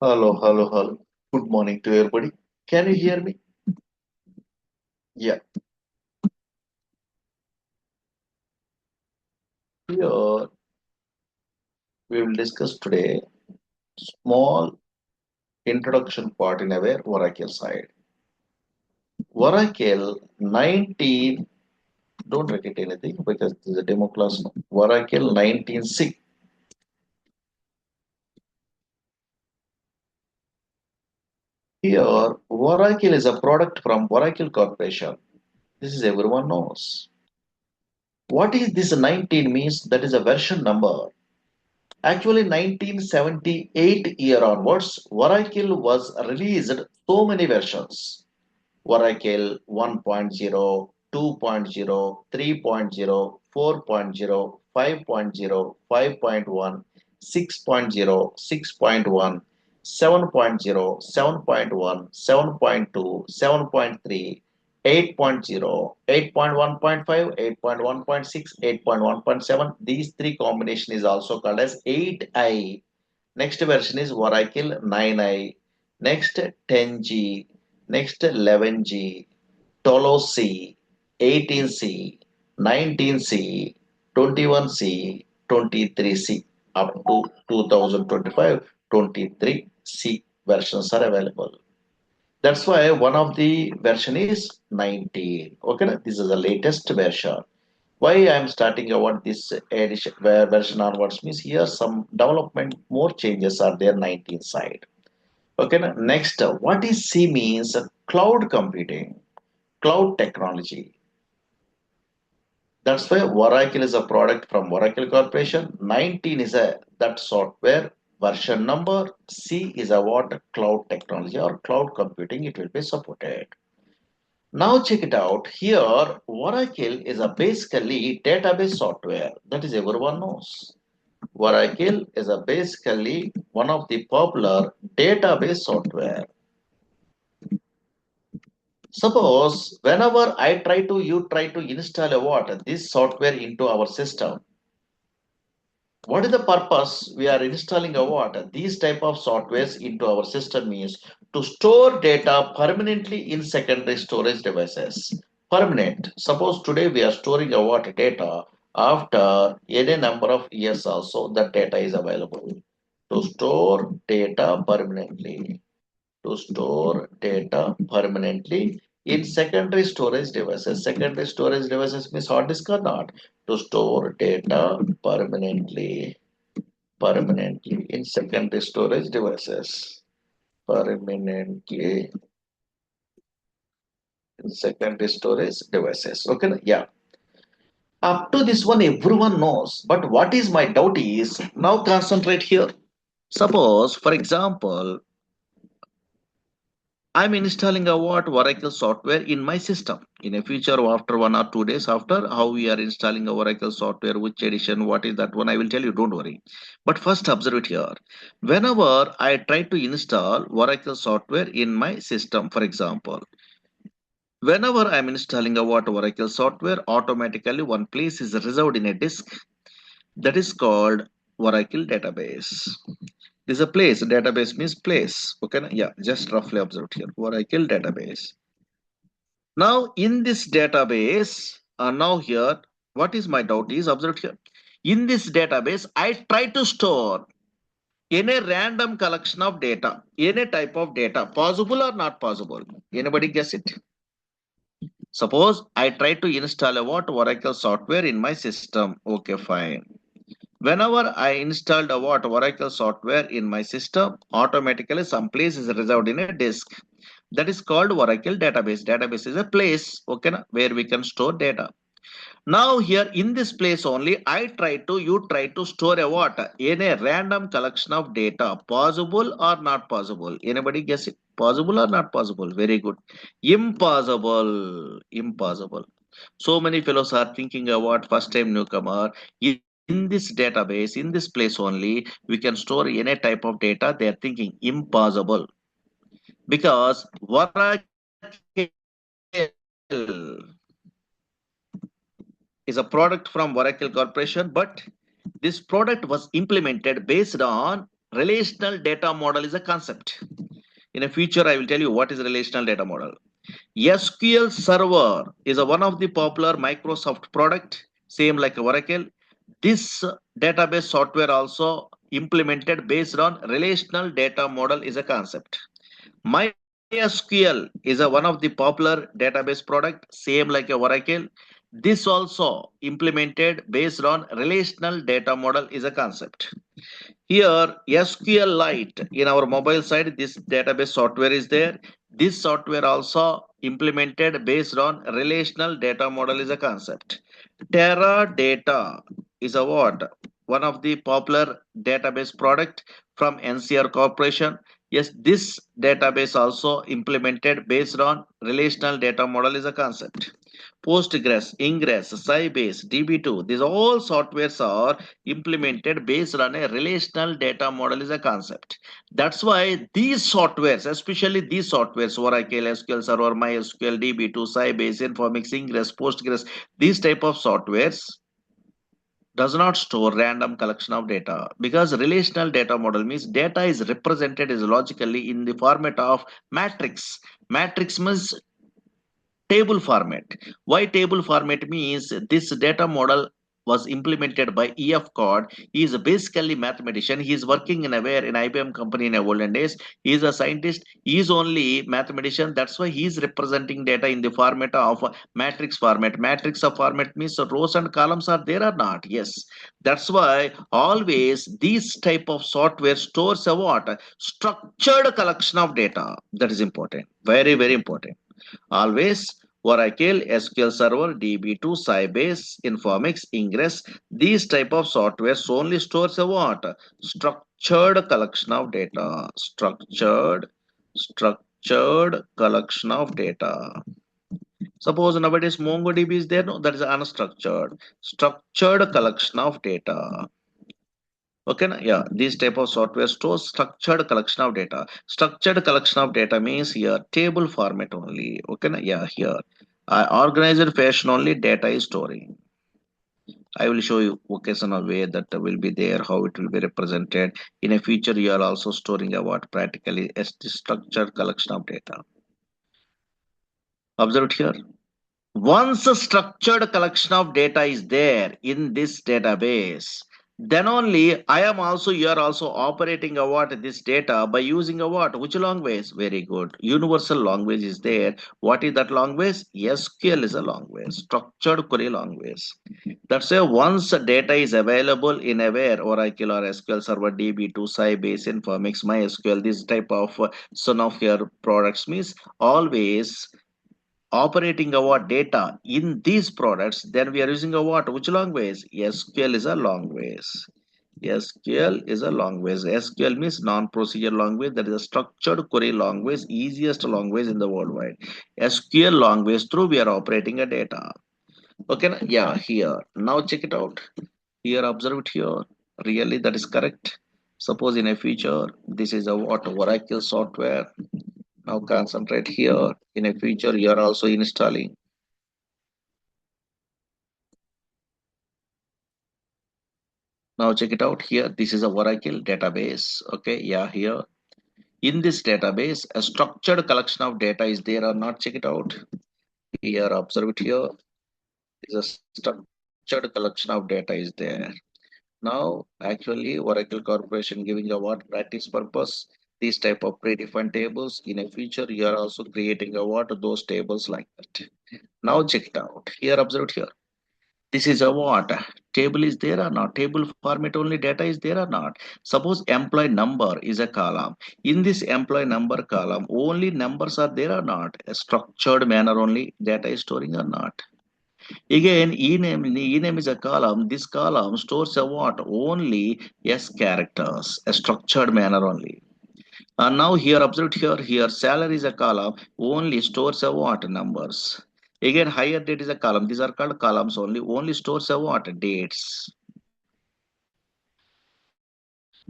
Hello, hello, hello. Good morning to everybody. Can you hear me? Yeah. Here we will discuss today small introduction part in our Oracle side. Oracle 19, don't repeat anything because this is a demo class. Oracle 19.6. Here, Oracle is a product from Oracle Corporation. This is everyone knows. What is this 19 means? That is a version number. Actually, 1978 year onwards, Oracle was released so many versions. Oracle 1.0, 2.0, 3.0, 4.0, 5.0, 5.1, 6.0, 6.1, 7.0, 7.1, 7.2, 7.3, 8.0, 8.1.5, 8.1.6, 8.1.7. These three combination is also called as 8i. Next version is Oracle 9i. Next 10G. Next 11G. 12C. 18C. 19C. 21C. 23C. Up to 2025, 23C versions are available. That's why one of the version is 19. Okay, this is the latest version. Why I am starting about this edition version onwards means here some development more changes are there 19 side. Okay, next what is C means cloud computing, cloud technology. That's why Oracle is a product from Oracle Corporation. 19 is a that software version number. C is a what cloud technology or cloud computing. It will be supported. Now check it out. Here, Oracle is a basically database software. That is everyone knows. Oracle is a basically one of the popular database software. Suppose whenever you try to install a what this software into our system. What is the purpose we are installing a what? These type of softwares into our system means to store data permanently in secondary storage devices. Permanent. Suppose today we are storing a what data after any number of years also that data is available. To store data permanently. To store data permanently in secondary storage devices. Secondary storage devices means hard disk or not. To store data permanently in secondary storage devices. Permanently in secondary storage devices. Okay, yeah. Up to this one, everyone knows. But what is my doubt is now concentrate here. Suppose, for example, I'm installing a what Oracle software in my system. In a future, after 1 or 2 days after, how we are installing a Oracle software, which edition, what is that one, I will tell you, don't worry. But first observe it here. Whenever I try to install Oracle software in my system, for example, whenever I'm installing a what Oracle software, automatically one place is reserved in a disk that is called Oracle database. This is a place. Database means place. Okay, yeah, just roughly observed here. Oracle database. Now in this database, now here, what is my doubt is observed here. In this database, I try to store any random collection of data, any type of data, possible or not possible. Anybody guess it? Suppose I try to install a what Oracle software in my system. Okay, fine. Whenever I installed a what Oracle software in my system, automatically some place is reserved in a disk. That is called Oracle database. Database is a place, okay, where we can store data. Now here in this place only, you try to store a what? In a random collection of data. Possible or not possible? Anybody guess it? Possible or not possible? Very good. Impossible. Impossible. So many fellows are thinking about first time newcomer. In this database, in this place only, we can store any type of data. They are thinking impossible. Because Oracle is a product from Oracle Corporation, but this product was implemented based on relational data model is a concept. In a future, I will tell you what is relational data model. SQL Server is one of the popular Microsoft product, same like Oracle. This database software also implemented based on relational data model is a concept. MySQL is one of the popular database product, same like a Oracle. This also implemented based on relational data model is a concept. Here, SQLite in our mobile side, this database software is there. This software also implemented based on relational data model is a concept. Teradata is a what? One of the popular database product from NCR Corporation. Yes, this database also implemented based on relational data model is a concept. Postgres, Ingress, Sybase, DB2, these all softwares are implemented based on a relational data model is a concept. That's why these softwares, especially these softwares, Oracle, SQL Server, MySQL, DB2, Sybase, Informix, Ingress, Postgres, these type of softwares does not store random collection of data because relational data model means data is represented as logically in the format of matrix. Matrix means table format. Why table format means this data model was implemented by EF Cod. He is basically mathematician. He is working in a where in IBM company in a olden days. He is a scientist. He is only mathematician. That's why he is representing data in the format of matrix format. Matrix of format means rows and columns are there or not. Yes. That's why always this type of software stores a what? Structured collection of data. That is important. Very, very important. Always Oracle, SQL Server, DB2, Sybase, Informix, Ingress, these type of softwares only stores a what? Structured collection of data. Structured collection of data. Suppose nowadays MongoDB is there, no, that is unstructured. Structured collection of data. Okay, yeah, this type of software stores structured collection of data. Structured collection of data means here table format only. Okay, yeah, here organized fashion only data is storing. I will show you occasional way that will be there, how it will be represented. In a future, you are also storing a what practically as the structured collection of data. Observe it here. Once a structured collection of data is there in this database, then only I am also you are also operating a what this data by using a what which language? Very good. Universal language is there. What is that language? SQL is a language, structured query language. That's why once the data is available in a where Oracle or SQL Server, DB2, Sybase, Informix, MySQL, this type of son of your products means always operating our data in these products, then we are using a what? Which language? SQL is a language. SQL is a language. SQL means non-procedure language. That is a structured query language, easiest language in the worldwide. SQL language through we are operating a data. Okay, yeah, here. Now check it out. Here, observe it here. Really, that is correct. Suppose in a future, this is a what Oracle software. Now concentrate here. In a future, you are also installing. Now check it out here. This is a Oracle database. Okay, yeah, here. In this database, a structured collection of data is there or not. Check it out. Here, observe it here. Is a structured collection of data is there. Now, actually, Oracle Corporation giving a what practice purpose. These type of predefined tables. In a future, you are also creating a what those tables like that. Now check it out. Here, observe it here. This is a what? Table is there or not? Table format only data is there or not? Suppose employee number is a column. In this employee number column, only numbers are there or not? A structured manner only data is storing or not? Again, ename is a column. This column stores a what? Only yes characters, a structured manner only. And now here, observe here, salary is a column, only stores a what? Numbers. Again, higher date is a column. These are called columns only stores a what? Dates.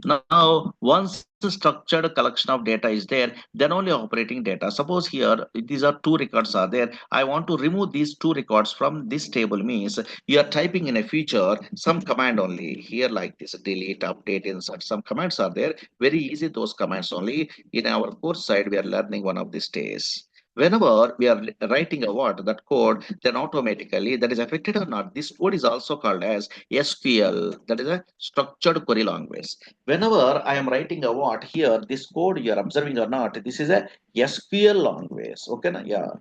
Now, once a structured collection of data is there, then only operating data. Suppose here these are two records are there. I want to remove these two records from this table means you are typing in a future some command only here like this delete, update, insert. Some commands are there. Very easy those commands only. In our course side, we are learning one of these days. Whenever we are writing a word, that code, then automatically that is affected or not. This code is also called as SQL, that is a structured query language. Whenever I am writing a what here, this code you are observing or not, this is a SQL language. Okay, na? Yeah.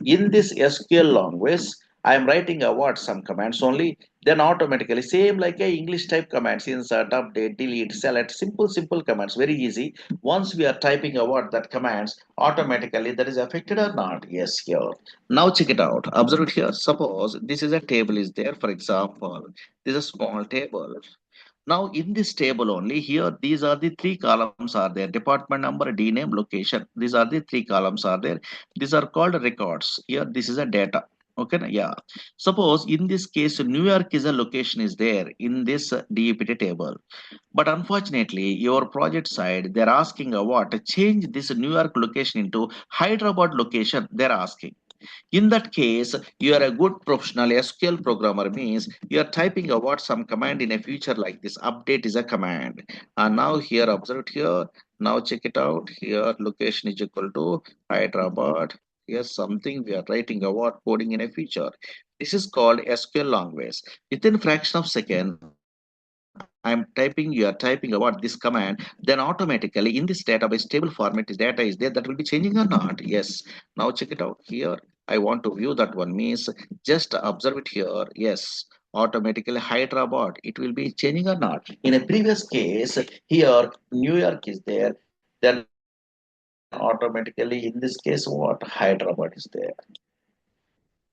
In this SQL language, I am writing a what some commands only. Then automatically same like a English type commands, insert, update, delete, select, simple commands, very easy. Once we are typing a what that commands, automatically that is affected or not. Yes, here. Now check it out. Observe it here. Suppose this is a table is there. For example, this is a small table. Now in this table only here, these are the three columns are there. Department number, D name, location. These are the three columns are there. These are called records. Here this is a data. Okay, yeah. Suppose in this case, New York is a location is there in this DEPT table. But unfortunately, your project side, they're asking what? Change this New York location into Hyderabad location. They're asking. In that case, you are a good professional SQL programmer means you are typing a what some command in a future like this. Update is a command. And now here, observe it here. Now check it out. Here, location is equal to Hyderabad. Here's something we are writing a what coding in a future. This is called SQL language. Within fraction of second, I'm typing, you are typing about this command, then automatically in this database table format is data is there that will be changing or not. Yes. Now check it out here. I want to view that one means just observe it here. Yes. Automatically Hyderabad, it will be changing or not. In a previous case, here New York is there, then automatically in this case what? Hyderabad is there.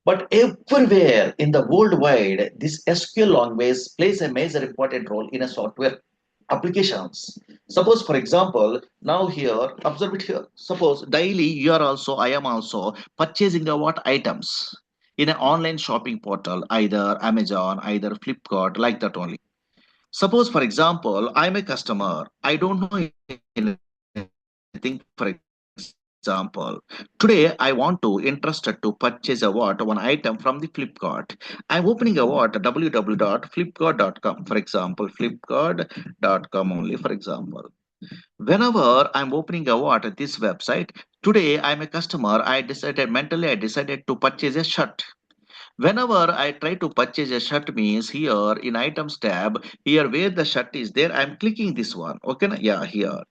But everywhere in the worldwide, this SQL language plays a major important role in a software applications. Suppose for example, now here observe it here. Suppose daily you are also, I am also purchasing a what items in an online shopping portal, either Amazon, either Flipkart, like that only. Suppose for example, I'm a customer, I don't know anything. For example, today I want to interested to purchase a what one item from the Flipkart. I'm opening a what www.flipkart.com, for example, flipkart.com only, for example. Whenever I'm opening a what this website, today I'm a customer, I decided to purchase a shirt. Whenever I try to purchase a shirt means here in items tab, here where the shirt is there, I'm clicking this one. Okay, yeah, here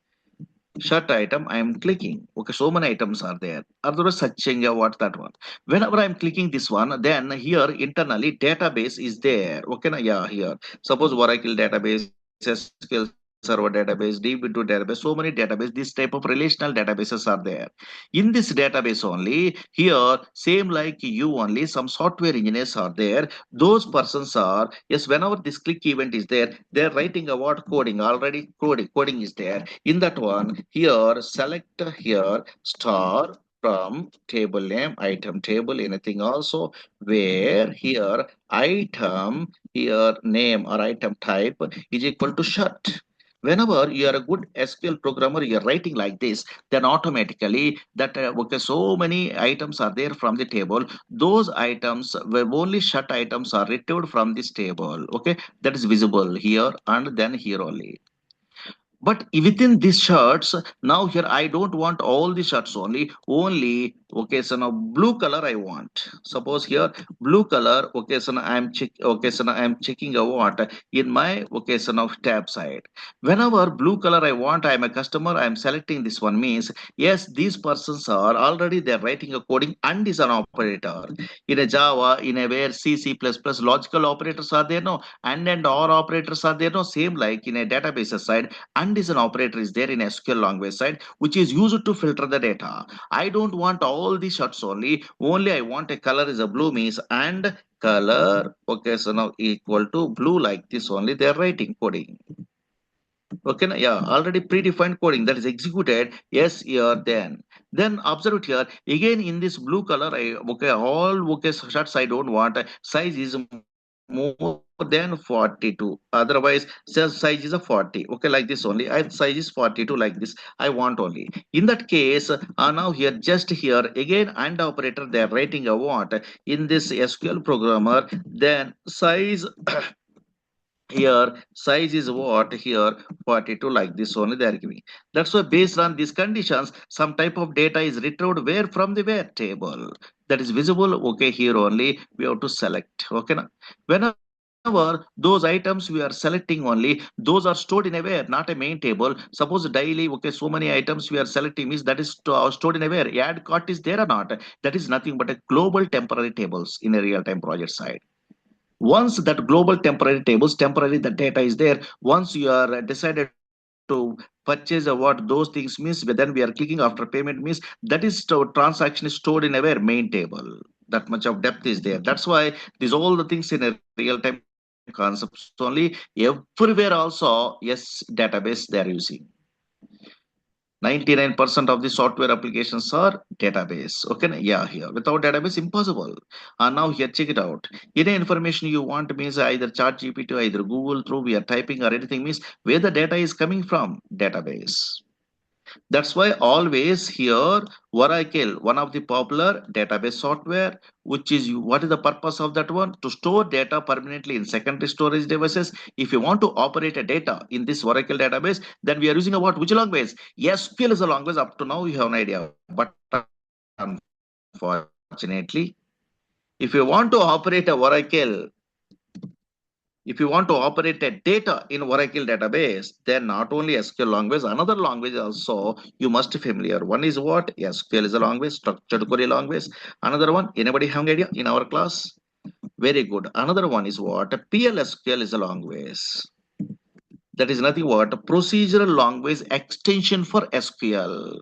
shirt item I am clicking. Okay, so many items are there. Otherwise searching what that one. Whenever I'm clicking this one, then here internally database is there. Okay, yeah, here suppose Oracle database, SQL Server database, DB2 database, so many database, this type of relational databases are there. In this database only, here same like you only, some software engineers are there. Those persons are, yes, whenever this click event is there, they're writing a what coding already. Coding is there. In that one, here select here star from table name, item table, anything also, where here item, here name or item type is equal to shirt. Whenever you are a good SQL programmer, you are writing like this, then automatically that okay, so many items are there from the table. Those items where only shirt items are retrieved from this table. Okay, that is visible here and then here only. But within these shirts, now here I don't want all the shirts only okay, so now blue color I want. Suppose here blue color, okay, so now I'm checking a what in my okay, so now tab side. Whenever blue color I want, I'm a customer, I'm selecting this one means yes, these persons are already they're writing a coding and is an operator. In a Java, in a where C++, logical operators are there, no, and or operators are there, no, same like in a database side, and is an operator is there in SQL language side, which is used to filter the data. I don't want all the shots only I want a color is a blue means and color, okay, so now equal to blue like this only they're writing coding. Okay, yeah, already predefined coding that is executed. Yes, here then observe it here again in this blue color. I okay all okay shots I don't want. Size is more than 100. than 42. Otherwise, cell size is a 40. Okay, like this only. I size is 42 like this. I want only. In that case, now here, just here, again, and operator, they are writing a what in this SQL programmer, then size here size is what here 42 like this only they are giving. That's why based on these conditions some type of data is retrieved where from the where table that is visible. Okay, here only we have to select. Okay now, whenever those items we are selecting only, those are stored in a where, not a main table. Suppose daily, okay, so many items we are selecting means that is stored in a where, add cart is there or not, that is nothing but a global temporary tables in a real-time project side. Once that global temporary tables, temporary the data is there. Once you are decided to purchase what those things means, then we are clicking after payment means that is transaction is stored in a where main table. That much of depth is there. That's why these all the things in a real time concepts only. Everywhere also, yes, database they are using. 99% of the software applications are database. Okay, yeah, here without database impossible. And now here check it out. Any information you want means either chat GPT, either Google through we are typing or anything means where the data is coming from database. That's why always here Oracle, one of the popular database software, which is what is the purpose of that one? To store data permanently in secondary storage devices. If you want to operate a data in this Oracle database, then we are using a what? Which language? SQL is a language up to now you have an idea. But unfortunately, if you want to operate a Oracle, if you want to operate a data in Oracle database, then not only SQL language, another language also you must be familiar. One is what? SQL is a language, structured query language. Another one, anybody have an idea in our class? Very good. Another one is what? PLSQL is a language. That is nothing but procedural language extension for SQL.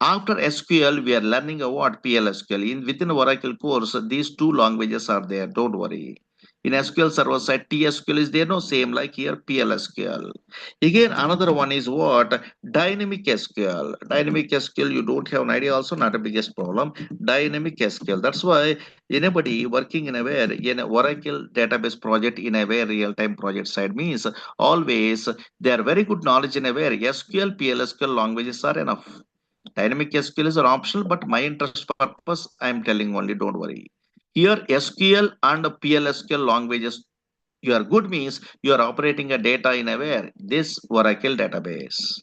After SQL, we are learning what PLSQL. Within Oracle course, these two languages are there. Don't worry. In SQL server side, TSQL is there, no same like here PLSQL. Again, another one is what? Dynamic SQL. Dynamic SQL, you don't have an idea, also not a biggest problem. Dynamic SQL. That's why anybody working in a Oracle database project in a very real-time project side means always they are very good knowledge in a very SQL, PLSQL languages are enough. Dynamic SQL is an optional, but my interest purpose, I am telling only, don't worry. Here, SQL and PLSQL languages, you are good means you are operating a data in a where? This Oracle database.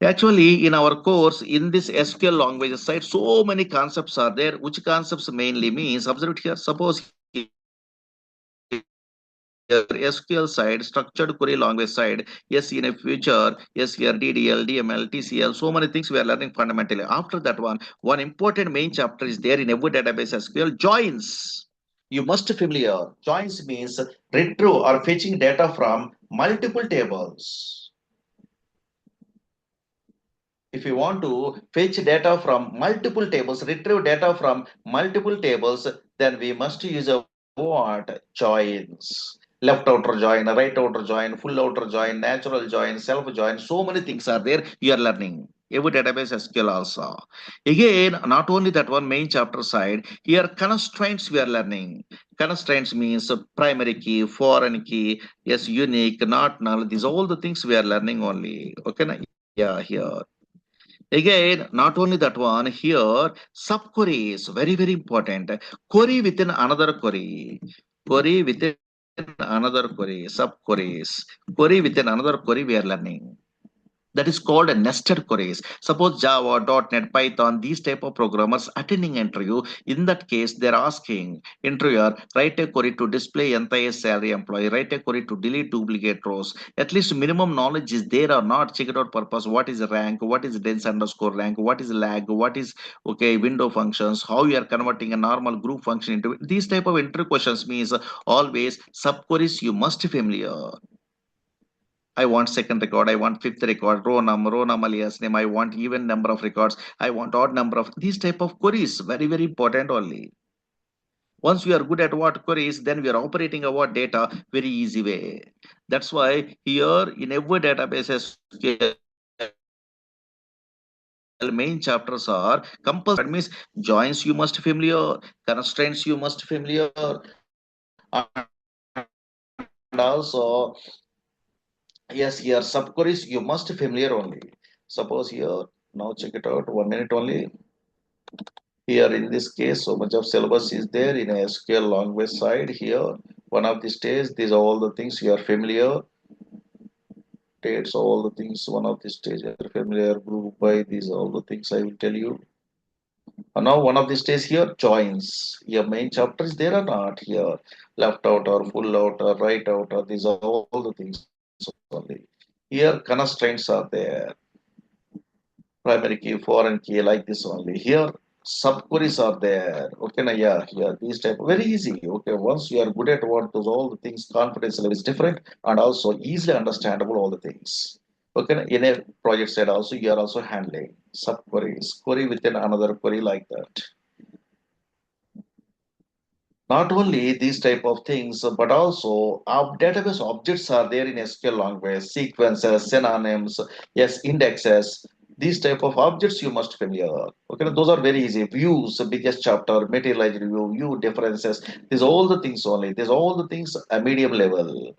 Actually, in our course, in this SQL languages side, so many concepts are there. Which concepts mainly means, observe it here, suppose SQL side, structured query language side, yes, in a future, yes, here DDL, DML, TCL, so many things we are learning fundamentally. After that one important main chapter is there in every database SQL, joins. You must familiar. Joins means retrieve or fetching data from multiple tables. If you want to fetch data from multiple tables, retrieve data from multiple tables, then we must use a what? Joins. Left outer join, right outer join, full outer join, natural join, self join. So many things are there. You are learning. Every database SQL also. Again, not only that one main chapter side, here constraints we are learning. Constraints means primary key, foreign key, yes, unique, not null. These all the things we are learning only. Okay, yeah, here. Again, not only that one, here subquery is very, very important. Query within another query. Query within another query, subqueries. Query within another query we are learning. That is called a nested queries. Suppose Java, .NET, Python, these type of programmers attending interview. In that case, they're asking interviewer, write a query to display entire salary employee, write a query to delete duplicate rows. At least minimum knowledge is there or not. Check it out purpose. What is rank? What is dense underscore rank? What is lag? What is okay window functions? How you are converting a normal group function into these type of interview questions means always subqueries you must be familiar. I want second record, I want fifth record, row number, alias name, I want even number of records, I want odd number of these type of queries, very, very important only. Once we are good at what queries, then we are operating our data very easy way. That's why here in every database SQL main chapters are compulsory. That means joins you must familiar, constraints you must familiar, And also, yes, here subqueries you must familiar only. Suppose here, now check it out, 1 minute only. Here in this case, so much of syllabus is there in a SQL language side here. One of the stage, these are all the things you are familiar. Dates, all the things, one of the stage are familiar, group by these, all the things I will tell you. And now one of the stays here, joins. Your main chapter is there or not here. Left out or full out or right out or these are all the things only. Here constraints are there. Primary key, foreign key, like this only. Here subqueries are there. Okay, now yeah, here these type very easy. Okay, once you are good at what those all the things, confidence level is different and also easily understandable all the things. Okay, now in a project side also you are also handling subqueries, query within another query like that. Not only these type of things, but also our database objects are there in SQL language, sequences, synonyms, yes, indexes. These type of objects you must familiar. Okay, those are very easy. Views, biggest chapter, materialized review, view differences. These all the things only. These all the things a medium level.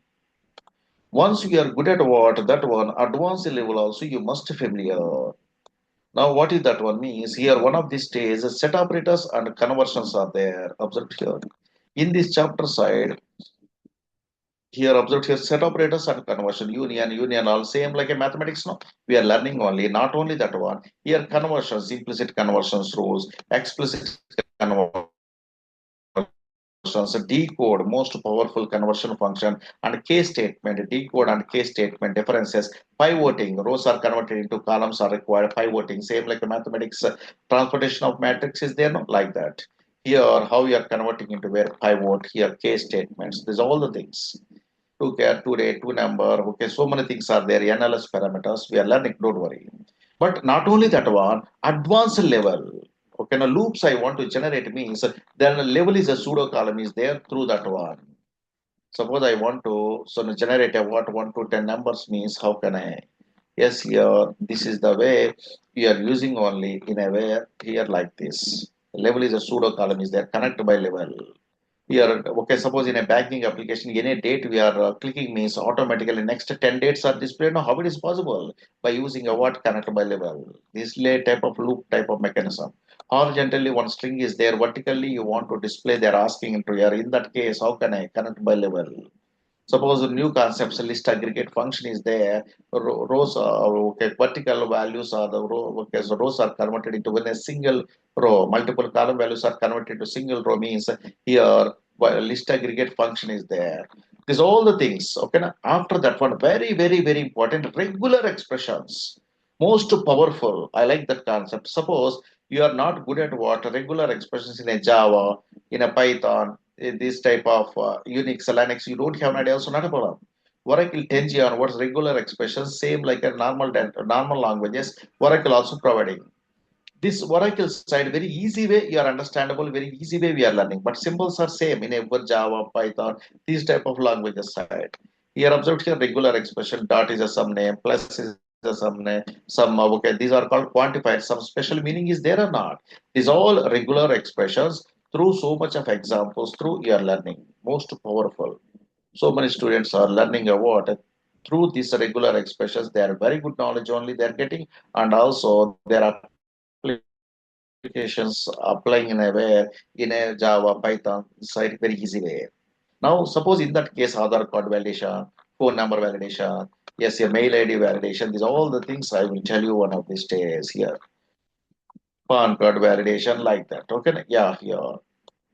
Once you are good at what that one, advanced level also you must familiar. Now, what is that one means? Here, one of these stages, set operators and conversions are there. Observe here. In this chapter side, here observe here set operators and conversion, union, all same like a mathematics. No, we are learning only, not only that one. Here, conversions, implicit conversions rules, explicit conversions, decode, most powerful conversion function, and case statement, decode and case statement differences, pivoting, rows are converted into columns are required, pivoting, same like the mathematics, transportation of matrix is there, no? Like that. Here, how you are converting into where pivot, here case statements, these all the things. Two care, two day, two number, okay, so many things are there, NLS parameters, we are learning, don't worry. But not only that one, advanced level. Okay, now loops I want to generate means then a level is a pseudo column is there through that one. Suppose I want to so generate a what 1 to 10 numbers means how can I? Yes, here this is the way we are using only in a way here like this. Level is a pseudo column is there connect by level. Here, okay, suppose in a banking application, any date we are clicking means automatically next 10 dates are displayed. Now, how it is possible? By using a what connect by level. Display type of loop type of mechanism. Horizontally, one string is there. Vertically, you want to display, they're asking into here. In that case, how can I connect by level? Suppose a new concepts list aggregate function is there. Rows are okay, vertical values are the row. Okay, so rows are converted into when a single row. Multiple column values are converted to single row means here list aggregate function is there. These all the things. Okay, now after that one very important regular expressions. Most powerful. I like that concept. Suppose you are not good at what regular expressions in a Java, in a Python, this type of Unix, Linux, you don't have an idea, also not a problem. Oracle 10G on what's regular expressions, same like a normal languages, Oracle also providing. This Oracle side, very easy way, you are understandable, very easy way we are learning. But symbols are same in a Java, Python, these type of languages side. Here observed here regular expression, dot is a some name, plus is a some name, some okay, these are called quantified, some special meaning is there or not. These all regular expressions through so much of examples through your learning, most powerful. So many students are learning about through these regular expressions. They are very good knowledge only they are getting, and also their applications applying in a way in a Java, Python side very easy way. Now, suppose in that case, Aadhaar card validation, phone number validation, yes, your mail ID validation, these are all the things I will tell you one of these days here. PAN card validation like that. Okay, yeah, here.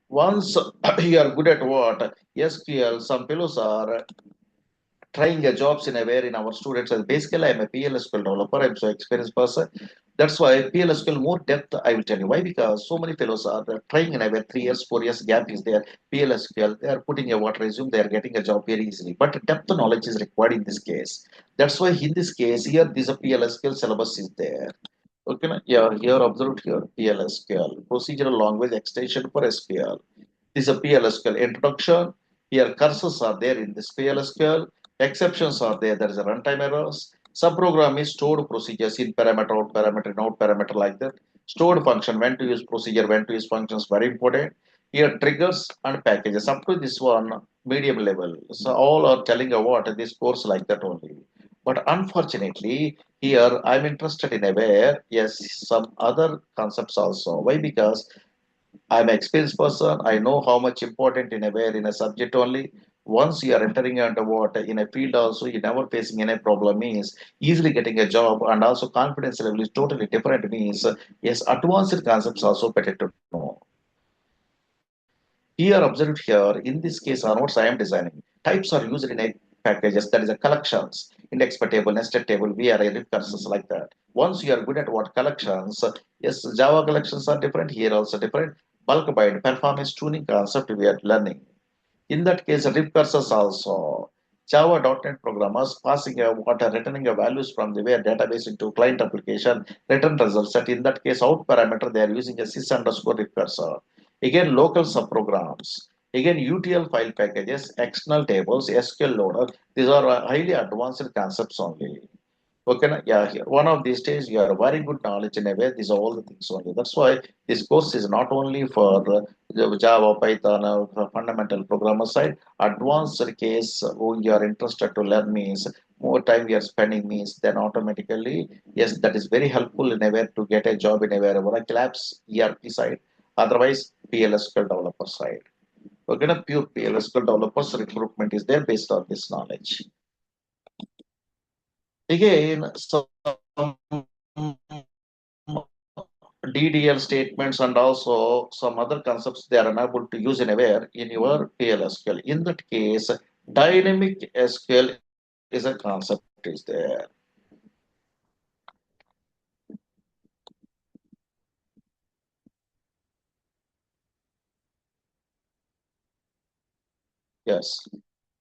Once you are good at what SQL, some fellows are trying a jobs in a way in our students. And basically, I'm a PLSQL developer. I'm so experienced person. That's why PLSQL more depth. I will tell you why because so many fellows are trying in a way 3 years, 4 years gap is there. PLSQL they are putting a what resume. They are getting a job very easily. But depth knowledge is required in this case. That's why in this case here this a PLSQL syllabus is there. Okay, yeah, here observed here PLSQL procedural language extension for SQL. This is a PLSQL introduction. Here cursors are there in this PLSQL. Exceptions are there. There is a runtime errors. Subprogram is stored procedures in parameter, out parameter, like that. Stored function, when to use procedure, when to use functions, very important. Here triggers and packages up to this one medium level. So all are telling about this course like that only. But unfortunately, here I'm interested in aware, yes, some other concepts also. Why? Because I'm an experienced person. I know how much important in aware in a subject only. Once you are entering into what in a field also, you never facing any problem means easily getting a job, and also confidence level is totally different means yes, advanced concepts also better to know. Here, observed here, in this case, are notes I am designing. Types are used in a packages, that is a collections, index per table, nested table, VRA, recursions like that. Once you are good at what collections, yes, Java collections are different, here also different. Bulk bind, performance tuning concept we are learning. In that case, recursions also. Java.NET programmers passing a what are returning a values from the where database into client application, return results. That in that case, out parameter they are using a sys underscore recursor. Again, local subprograms. Again, UTL file packages, external tables, SQL loader. These are highly advanced concepts only. Okay, yeah, here. One of these days you are very good knowledge in a way. These are all the things only. That's why this course is not only for the Java, Python, for fundamental programmer side. Advanced case, who you are interested to learn means more time you are spending means then automatically, yes, that is very helpful in a way to get a job in a way Oracle apps, ERP side. Otherwise, PLSQL developer side. Okay, a pure PLSQL developers recruitment is there based on this knowledge. Again, some DDL statements and also some other concepts they are unable to use in aware in your PLSQL. In that case, dynamic SQL is a concept is there. Yes.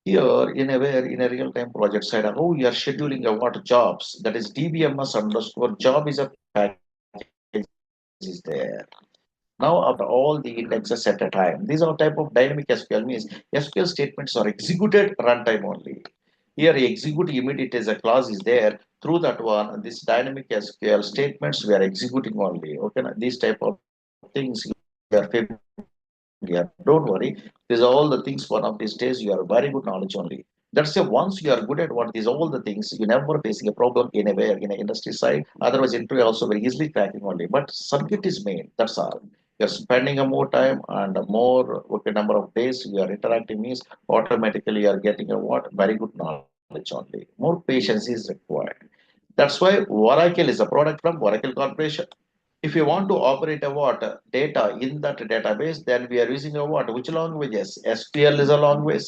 Here in aware in a real-time project side, how you are scheduling a what jobs that is DBMS underscore job is a package is there. Now, after all the indexes at a time, these are type of dynamic SQL means SQL statements are executed runtime only. Here, execute immediate as a clause is there. Through that one, this dynamic SQL statements we are executing only. Okay, these type of things you are familiar. Don't worry. These are all the things. One of these days you are very good knowledge only. That's why once you are good at what these all the things, you never facing a problem in a way in a industry side. Otherwise, interview also very easily cracking only. But subject is main. That's all. You're spending a more time and a more okay, number of days you are interacting means automatically you are getting a what very good knowledge only. More patience is required. That's why Oracle is a product from Oracle Corporation. If you want to operate a what data in that database, then we are using a what? Which languages? SQL is a language.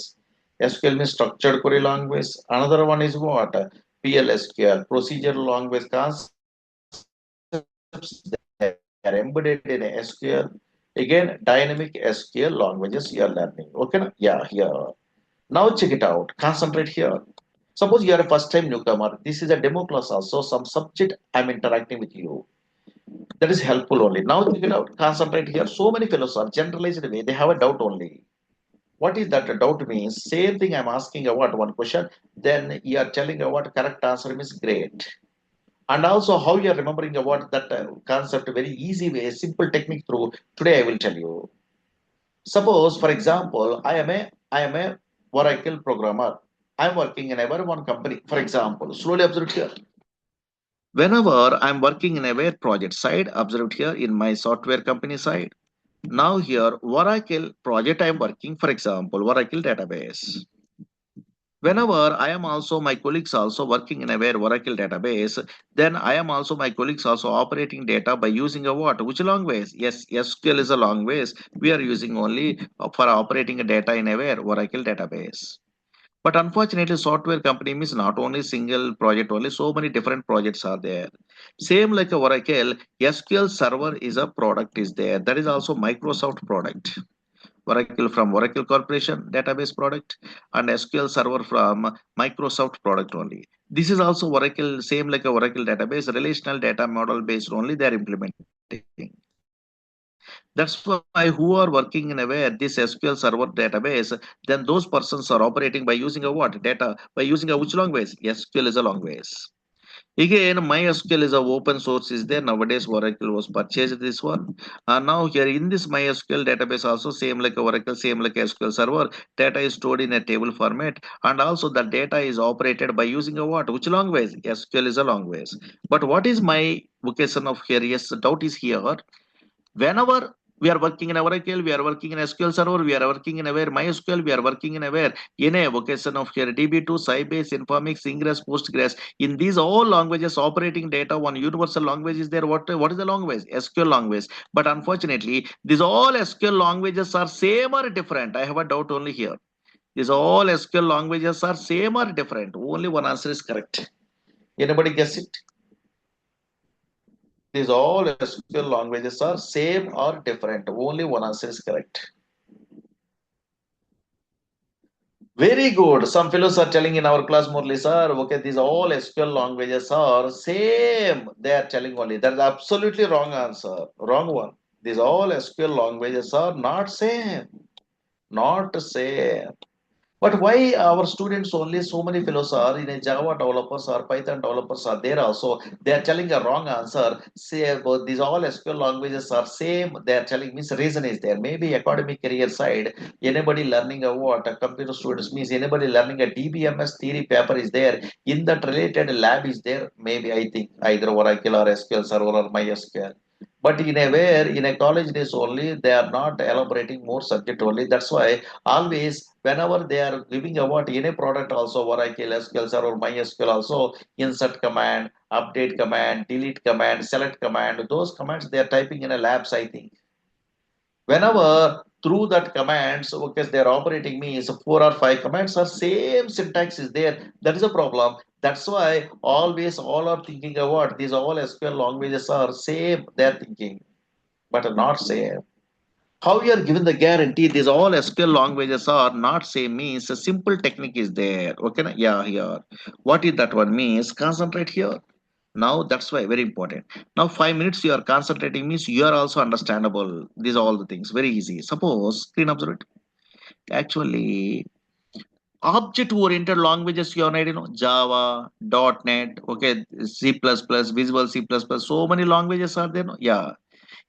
SQL means structured query language. Another one is what? PLSQL, procedure language concepts. They are embedded in SQL. Again, dynamic SQL languages you are learning. Okay, yeah, here. Now check it out. Concentrate here. Suppose you are a first time newcomer. This is a demo class also. Some subject I'm interacting with you. That is helpful only. Now check it out. Concentrate here. So many fellows are generalized way. They have a doubt only. What is that doubt means? Same thing I'm asking about one question. Then you are telling about correct answer means great. And also how you are remembering about that concept very easy way, simple technique through. Today I will tell you. Suppose, for example, I am a Oracle programmer. I'm working in a very one company. For example, slowly observe here. Whenever I'm working in a where project side, observed here in my software company side. Now here, Oracle project I'm working, for example, Oracle database. Whenever I am also my colleagues also working in a where Oracle database, then I am also my colleagues also operating data by using a what? Which language? Yes, SQL is a language. We are using only for operating a data in a where Oracle database. But unfortunately, software company means not only single project, only so many different projects are there. Same like a Oracle, SQL Server is a product is there. That is also Microsoft product. Oracle from Oracle Corporation database product and SQL Server from Microsoft product only. This is also Oracle, same like a Oracle database, relational data model based only they are implementing. That's why who are working in a way at this SQL Server database, then those persons are operating by using a what? Data by using a which language? SQL is a language. Again, MySQL is a open source is there. Nowadays, Oracle was purchased this one. And now here in this MySQL database also same like Oracle, same like SQL Server. Data is stored in a table format, and also the data is operated by using a what? Which language? SQL is a language. But what is my vocation of here? Yes, doubt is here. Whenever we are working in Oracle, we are working in SQL Server, we are working in aware MySQL, we are working in aware in a vocation of here DB2, Sybase, Informix, Ingress, Postgres. In these all languages, operating data, one universal language is there. What is the language? SQL language. But unfortunately, these all SQL languages are same or different. I have a doubt only here. These all SQL languages are same or different. Only one answer is correct. Anybody guess it? These all SQL languages are same or different. Only one answer is correct. Very good. Some fellows are telling in our class, Murli sir, okay, these all SQL languages are same. They are telling only. That's absolutely wrong answer. Wrong one. These all SQL languages are not same. Not same. But why our students only so many fellows are in a Java developers or Python developers are there also? They are telling a wrong answer. Say about these all SQL languages are same. They are telling means reason is there. Maybe academic career side, anybody learning a what a computer students means anybody learning a DBMS theory paper is there. In that related lab is there. Maybe I think either Oracle or SQL Server or MySQL. But in a where in a college days only they are not elaborating more subject only. That's why always whenever they are giving about any product also Oracle, SQL Server, MySQL also insert command, update command, delete command, select command, those commands they are typing in a labs I think. Whenever through that commands, okay, they are operating means four or five commands are same syntax is there. That is a problem. That's why always all are thinking about these all SQL languages are same. They are thinking, but not same. How you are given the guarantee these all SQL languages are not same means a simple technique is there. Okay, yeah, here. What is that one means? Concentrate here. Now that's why very important. Now 5 minutes you are concentrating means you are also understandable. These are all the things very easy. Suppose screen observe it. Actually, object oriented languages you already know Java, .NET, okay, C++, Visual C++. So many languages are there. No? Yeah,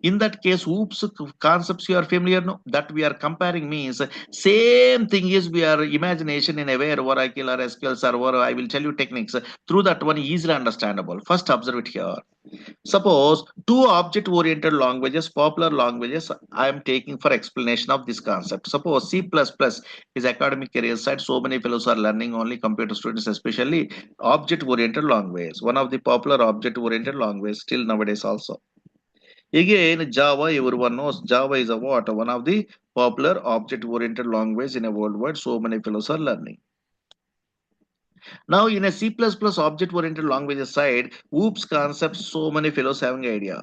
in that case oops concepts you are familiar no that we are comparing means same thing is we are imagination in a way Oracle or SQL server. I will tell you techniques through that one easily understandable. First observe it here. Suppose two object oriented languages, popular languages I am taking for explanation of this concept. Suppose C++ is academic career side. So many fellows are learning only computer students, especially object oriented language. One of the popular object oriented language still nowadays also. Again, Java, everyone knows Java is a what? One of the popular object-oriented language in a worldwide. So many fellows are learning. Now, in a C++ object-oriented language side, OOPS concept, so many fellows having idea.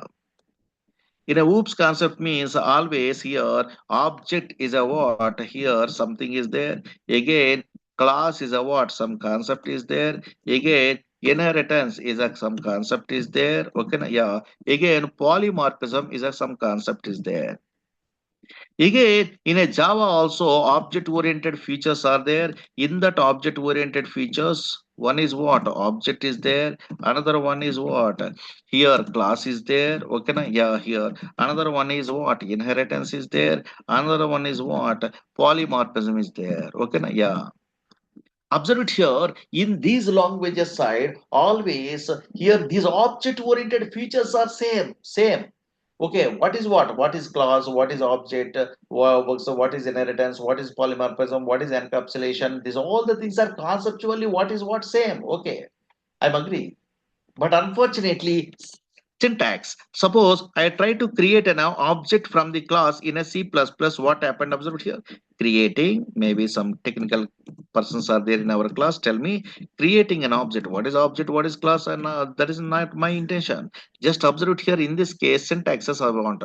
In a OOPS concept means always here object is a what? Here something is there. Again, class is a what? Some concept is there. Again, inheritance is a some concept is there. Okay, yeah. Again, polymorphism is a some concept is there. Again, in a Java also object-oriented features are there. In that object-oriented features, one is what? Object is there. Another one is what? Here class is there. Okay, na? Yeah, here. Another one is what? Inheritance is there. Another one is what? Polymorphism is there. Okay, na? Yeah. Observe it here in these languages side always here these object oriented features are same. Okay, what is class, what is object, so what is inheritance, what is polymorphism, what is encapsulation, these all the things are conceptually what is what same. Okay, I'm agree. But unfortunately, syntax. Suppose I try to create an object from the class in a C++. What happened? Observe here. Creating, maybe some technical persons are there in our class. Tell me, creating an object. What is object? What is class? And that is not my intention. Just observe it here. In this case, syntaxes I want.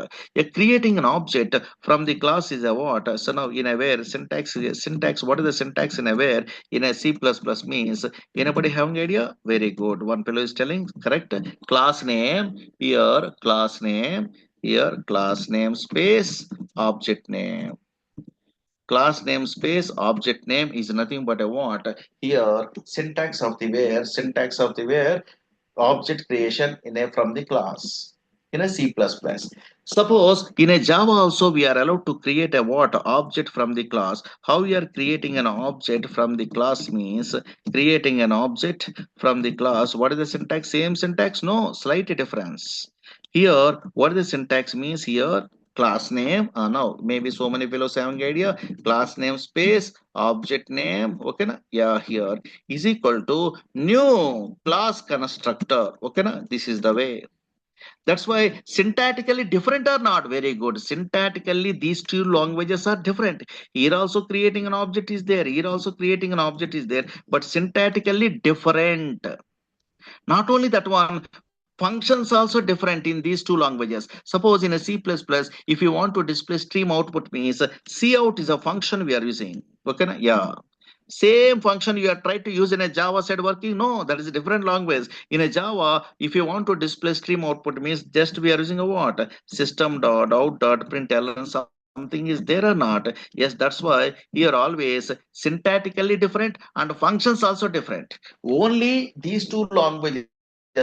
Creating an object from the class is a what? So now in a where syntax. What is the syntax in a where? In a C++ means. Anybody having idea? Very good. One fellow is telling correct. Class name here, class name here, class name space, object name. Class name space object name is nothing but a what? Here syntax of the where, syntax of the where. object creation in a from the class in a C++. Suppose in a Java also we are allowed to create a what object from the class. How we are creating an object from the class means creating an object from the class. What is the syntax? Same syntax? No, slight difference. Here, what is the syntax means here? Class name, no, maybe so many fellows having idea. Class name space object name, okay na? Yeah, here is equal to new class constructor, okay na? This is the way. That's why syntactically different are not very good. Syntactically, these two languages are different. Here also creating an object is there. Here also creating an object is there. But syntactically different. Not only that one, functions also different in these two languages. Suppose in a C++, if you want to display stream output means cout is a function we are using. Okay, na? Yeah. Same function you are trying to use in a Java side working. No, that is a different language. In a Java, if you want to display stream output means just we are using a what? System dot out dot println something is there or not. Yes, that's why here always syntactically different and functions also different. Only these two languages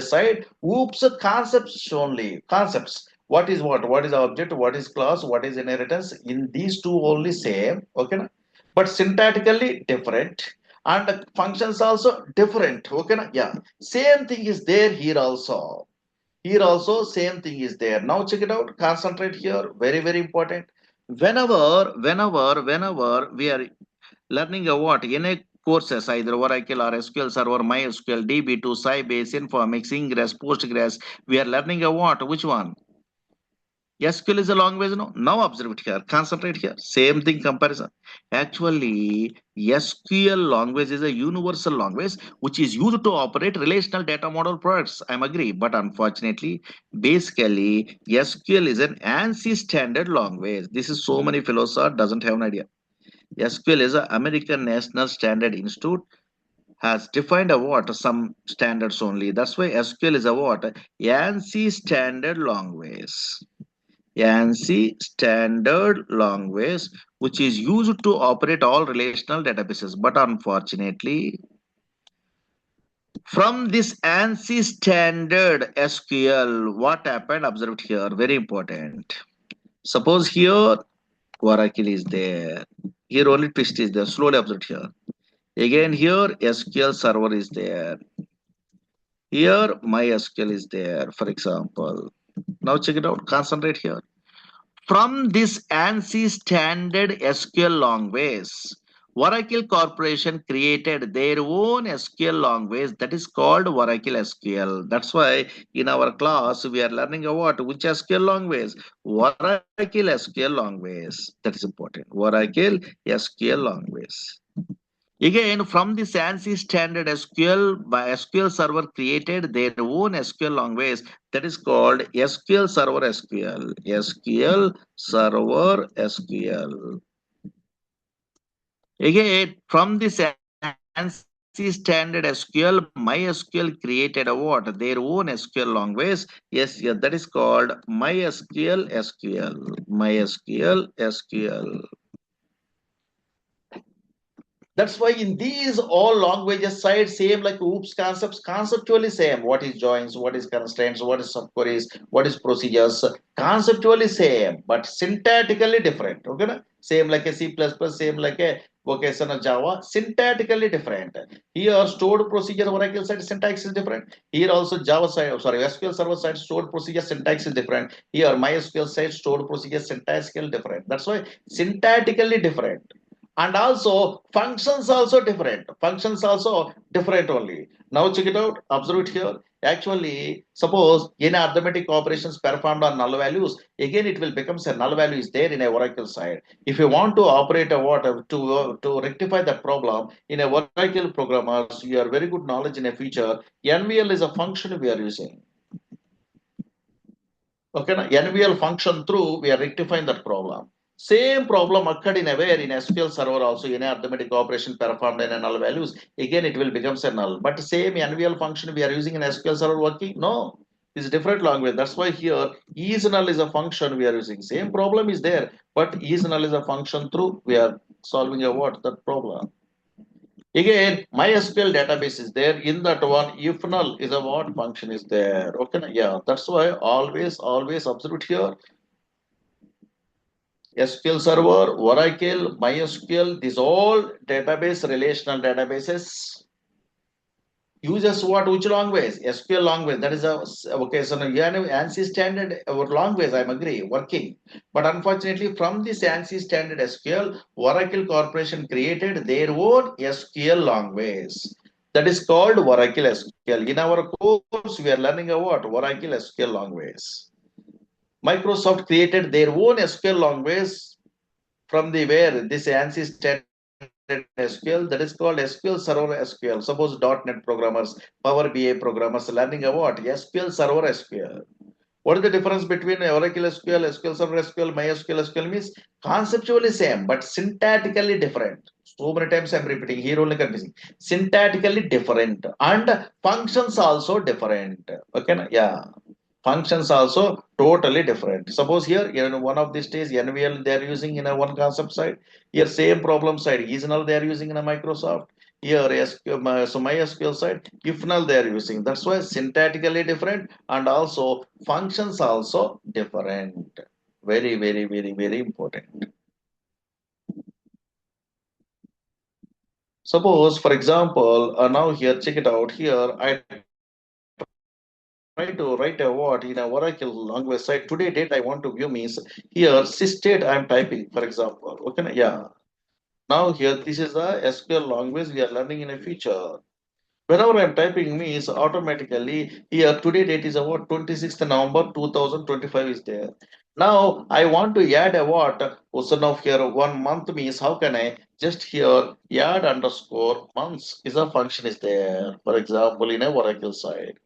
side, oops, concepts only. Concepts. What is what? What is object? What is class? What is inheritance? In these two only same. Okay. But syntactically different and the functions also different. Okay. Yeah. Same thing is there here also. Here also same thing is there. Now check it out. Concentrate here. Very, very important. Whenever we are learning a what in a courses either Oracle or SQL Server, MySQL, DB2, Sybase, Informix, Ingress, Postgres, we are learning a what? Which one? SQL is a language, no? Now observe it here. Concentrate here. Same thing comparison. Actually, SQL language is a universal language which is used to operate relational data model products. I'm agree, but unfortunately, basically, SQL is an ANSI standard language. This is so many fellows are doesn't have an idea. SQL is a American National Standard Institute has defined a what some standards only. That's why SQL is a what ANSI standard language. ANSI standard language which is used to operate all relational databases. But unfortunately, from this ANSI standard SQL, what happened? Observe it here. Very important. Suppose here Oracle is there. Here only twist is there. Slowly observe it here. Again here SQL server is there. Here MySQL is there, for example. Now check it out. Concentrate here. From this ANSI standard SQL language, Oracle Corporation created their own SQL language that is called Oracle SQL. That's why in our class we are learning about which SQL language? Oracle SQL language. That is important. Oracle SQL language. Again, from this ANSI standard SQL, by SQL Server created their own SQL language that is called SQL Server SQL. SQL Server SQL. Again, from this ANSI standard SQL, MySQL created a what? Their own SQL language. Yes, yeah, that is called MySQL SQL. MySQL SQL. That's why in these all languages side same like oops concepts conceptually same. What is joins, what is constraints, what is subqueries, what is procedures, conceptually same but syntactically different. Okay, na? Same like a C++, same like a vocational Java, syntactically different. Here stored procedure Oracle side syntax is different. Here also Java side, sorry, SQL server side stored procedure syntax is different. Here MySQL side stored procedure syntactically different. That's why syntactically different. And also functions also different only. Now check it out, observe it here. Actually, suppose any arithmetic operations performed on null values, again it will become a null value is there in a Oracle side. If you want to operate a water to rectify that problem in a Oracle programmers, you are very good knowledge in a feature. NVL is a function we are using. Okay, NVL function through we are rectifying that problem. Same problem occurred in a where in SQL server also in arithmetic operation performed in a null values. Again, it will become a null. But same NVL function we are using in SQL server working? No, it's different language. That's why here is null is a function we are using. Same problem is there, but is null is a function through we are solving a what that problem. Again, MySQL database is there. In that one, if null is a what function is there. Okay, yeah, that's why always observe it here. SQL Server, Oracle, MySQL, these all database relational databases uses what which language? SQL language. That is a okay. So now ANSI standard language. I'm agree working, but unfortunately, from this ANSI standard SQL, Oracle Corporation created their own SQL language. That is called Oracle SQL. In our course, we are learning about Oracle SQL language. Microsoft created their own SQL language from the where this ANSI standard SQL, that is called SQL Server SQL. Suppose .NET programmers, Power BI programmers learning about SQL Server SQL. What is the difference between Oracle SQL, SQL Server SQL, MySQL SQL means conceptually same but syntactically different. So many times I'm repeating here only confusing. Syntactically different and functions also different. Okay, yeah. Functions also totally different. Suppose here in one of these days NVL they are using in a one concept side. Here same problem side is null they are using in a Microsoft. Here SQL, so MySQL side if null they are using. That's why syntactically different and also functions also different. Very important. Suppose for example now here check it out here I try to write a word in a Oracle language side. Today date I want to view means here sysdate I am typing, for example. Okay, yeah. Now here this is the SQL language we are learning in a future. Whenever I am typing means automatically here today date is about 26th November 2025 is there. Now I want to add a what? So now here 1 month means how can I just here add underscore months is a function is there. For example, in a Oracle side.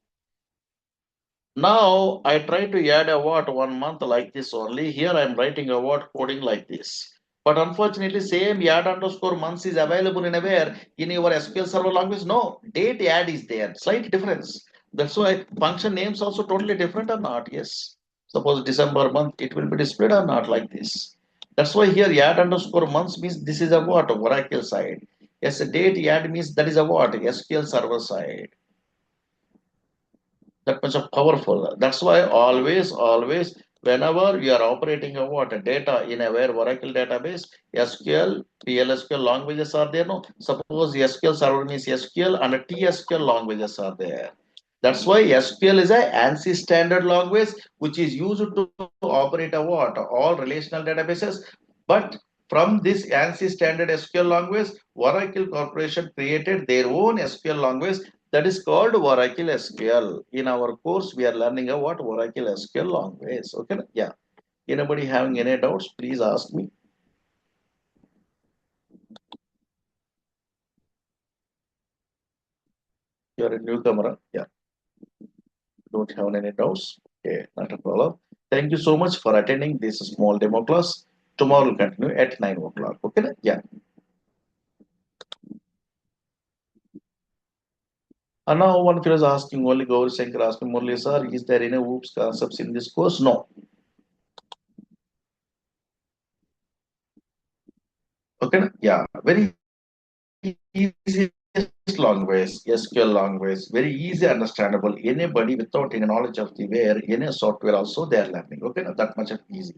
Now I try to add a what 1 month like this only. Here I am writing a what coding like this. But unfortunately, same add underscore months is available in a where in your SQL Server language. No, date add is there. Slight difference. That's why function names also totally different or not. Yes. Suppose December month, it will be displayed or not like this. That's why here add underscore months means this is a what Oracle side. Yes, date add means that is a what SQL Server side, that much of powerful. That's why always, whenever you are operating a what data in a where Oracle database, SQL, PL languages are there. No, suppose SQL server means SQL and TSQL languages are there. That's why SQL is a ANSI standard language which is used to operate a what all relational databases. But from this ANSI standard SQL language, Oracle Corporation created their own SQL language that is called Oracle SQL. In our course, we are learning about Oracle SQL language. Okay, yeah. Anybody having any doubts, please ask me. You are a newcomer. Yeah, don't have any doubts. Okay, not a problem. Thank you so much for attending this small demo class. Tomorrow will continue at 9 o'clock. Okay, yeah. And now one fellow is asking, only Gauri Shankar asking, Murali sir, is there any OOPS concepts in this course? No. Okay, yeah, very easy language, SQL language, very easy understandable. Anybody without any knowledge of the where any software also they are learning. Okay, not that much of easy.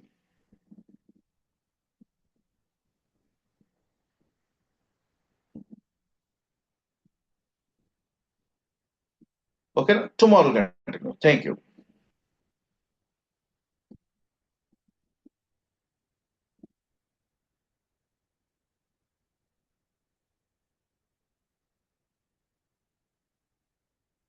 Okay, tomorrow continue. Thank you.